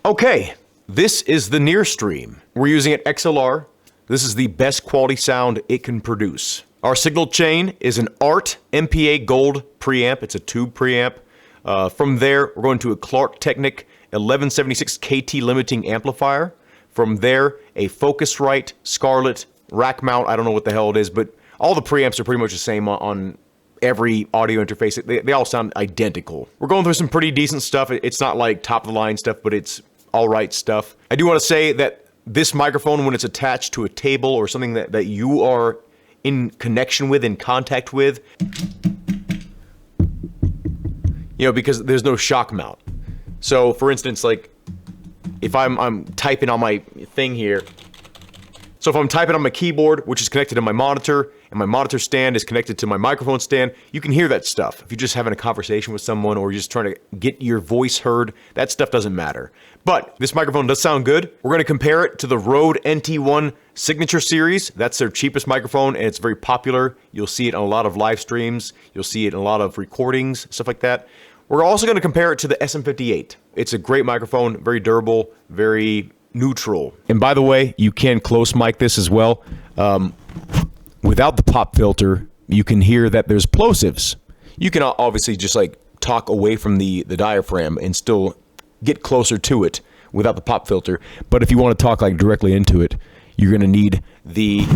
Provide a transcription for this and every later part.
Okay, this is the NearStream. We're using it XLR. This is the best quality sound it can produce. Our signal chain is an ART MPA Gold preamp. It's a tube preamp. From there, we're going to a Clark Technic 1176 KT limiting amplifier. From there, a Focusrite Scarlett rack mount. I don't know what the hell it is, but all the preamps are pretty much the same on every audio interface. They all sound identical. We're going through some pretty decent stuff. It's not like top of the line stuff, but it's all right stuff. I do want to say that this microphone, when it's attached to a table or something that you are in connection with, in contact with, you know, because there's no shock mount. So for instance, like if I'm typing on my thing here, so if I'm typing on my keyboard, which is connected to my monitor, and my monitor stand is connected to my microphone stand, you can hear that stuff. If you're just having a conversation with someone or you're just trying to get your voice heard, that stuff doesn't matter. But this microphone does sound good. We're going to compare it to the Rode NT1 Signature Series. That's their cheapest microphone, and it's very popular. You'll see it on a lot of live streams. You'll see it in a lot of recordings, stuff like that. We're also going to compare it to the SM58. It's a great microphone, very durable, very neutral. And by the way, you can close mic this as well. Without the pop filter, you can hear that there's plosives. You can obviously just like talk away from the diaphragm and still get closer to it without the pop filter. But if you want to talk like directly into it, you're going to need the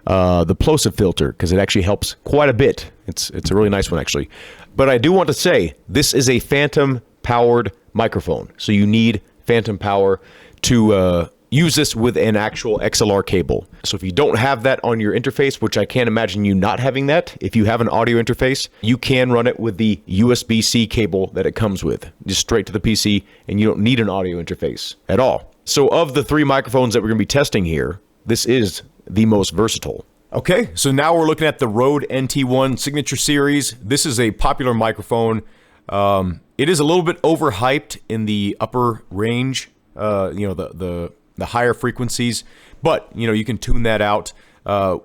plosive filter, because it actually helps quite a bit. It's a really nice one actually. But I do want to say this is a phantom powered microphone, so you need phantom power to use this with an actual XLR cable. So if you don't have that on your interface, which I can't imagine you not having that, if you have an audio interface, you can run it with the USB-C cable that it comes with, just straight to the PC, and you don't need an audio interface at all. So of the three microphones that we're going to be testing here, this is the most versatile. Okay, so now we're looking at the Rode NT1 Signature Series. This is a popular microphone. It is a little bit overhyped in the upper range, you know, the higher frequencies, but you know, you can tune that out.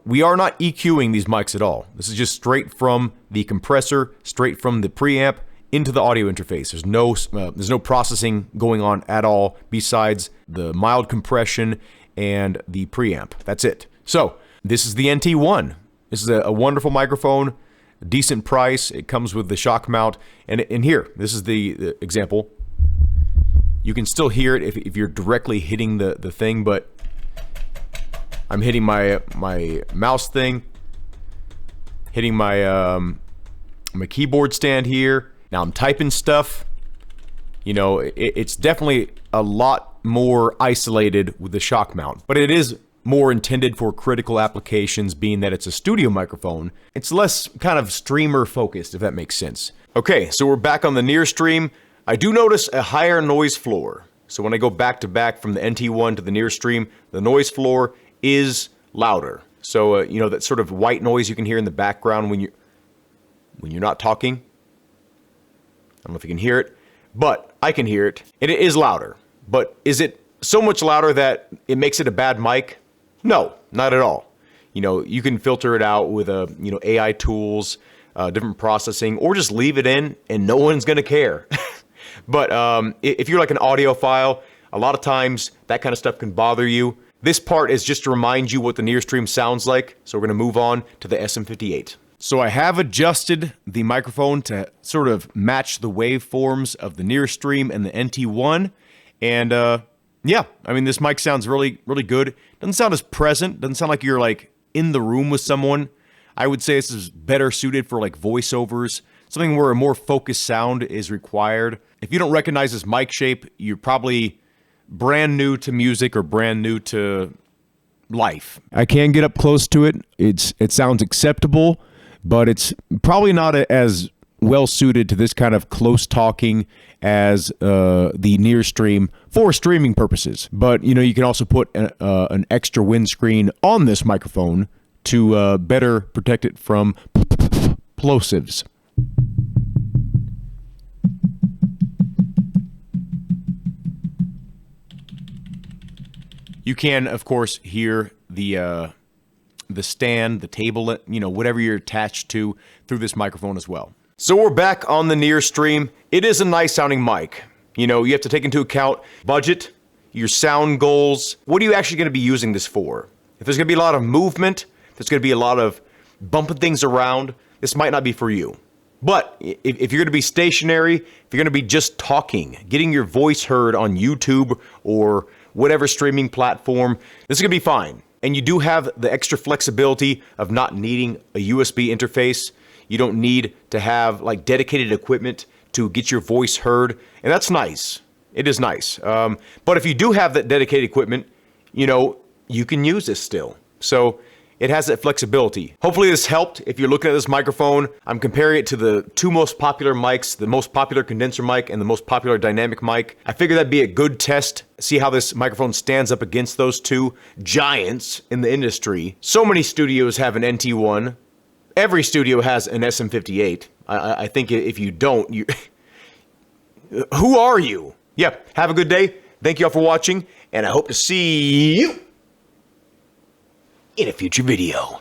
We are not EQing these mics at all. This is just straight from the compressor, straight from the preamp into the audio interface. There's no processing going on at all besides the mild compression and the preamp. That's it. So this is the NT1. This is a wonderful microphone, decent price. It comes with the shock mount, and here, this is the example. You can still hear it if you're directly hitting the thing, but I'm hitting my mouse thing, hitting my my keyboard stand here. Now I'm typing stuff. You know, it's definitely a lot more isolated with the shock mount, but it is more intended for critical applications, being that it's a studio microphone. It's less kind of streamer focused, if that makes sense. Okay, so we're back on the NearStream. I do notice a higher noise floor. So when I go back to back from the NT1 to the NearStream, the noise floor is louder. So you know, that sort of white noise you can hear in the background when you're not talking. I don't know if you can hear it, but I can hear it, and it is louder. But is it so much louder that it makes it a bad mic? No, not at all. You know, you can filter it out with you know, AI tools, different processing, or just leave it in and no one's gonna care. But if you're like an audiophile, a lot of times that kind of stuff can bother you. This part is just to remind you what the NearStream sounds like. So we're gonna move on to the SM58. So I have adjusted the microphone to sort of match the waveforms of the NearStream and the NT1. And yeah, I mean, this mic sounds really, really good. Doesn't sound as present. Doesn't sound like you're like in the room with someone. I would say this is better suited for like voiceovers, something where a more focused sound is required. If you don't recognize this mic shape, you're probably brand new to music or brand new to life. I can get up close to it. It sounds acceptable, but it's probably not as well suited to this kind of close talking as the NearStream for streaming purposes. But you know, you can also put an extra windscreen on this microphone to better protect it from plosives. You can, of course, hear the stand, the table, you know, whatever you're attached to through this microphone as well. So we're back on the NearStream. It is a nice sounding mic. You know, you have to take into account budget, your sound goals. What are you actually going to be using this for? If there's going to be a lot of movement, there's going to be a lot of bumping things around, this might not be for you. But if you're going to be stationary, if you're going to be just talking, getting your voice heard on YouTube or whatever streaming platform, this is going to be fine. And you do have the extra flexibility of not needing a USB interface. You don't need to have like dedicated equipment to get your voice heard. And that's nice. It is nice. But if you do have that dedicated equipment, you know, you can use this still. So it has that flexibility. Hopefully this helped. If you're looking at this microphone, I'm comparing it to the two most popular mics, the most popular condenser mic and the most popular dynamic mic. I figured that'd be a good test, see how this microphone stands up against those two giants in the industry. So many studios have an NT1. Every studio has an SM58. I think if you don't, you who are you? Yep, have a good day. Thank you all for watching, and I hope to see you in a future video.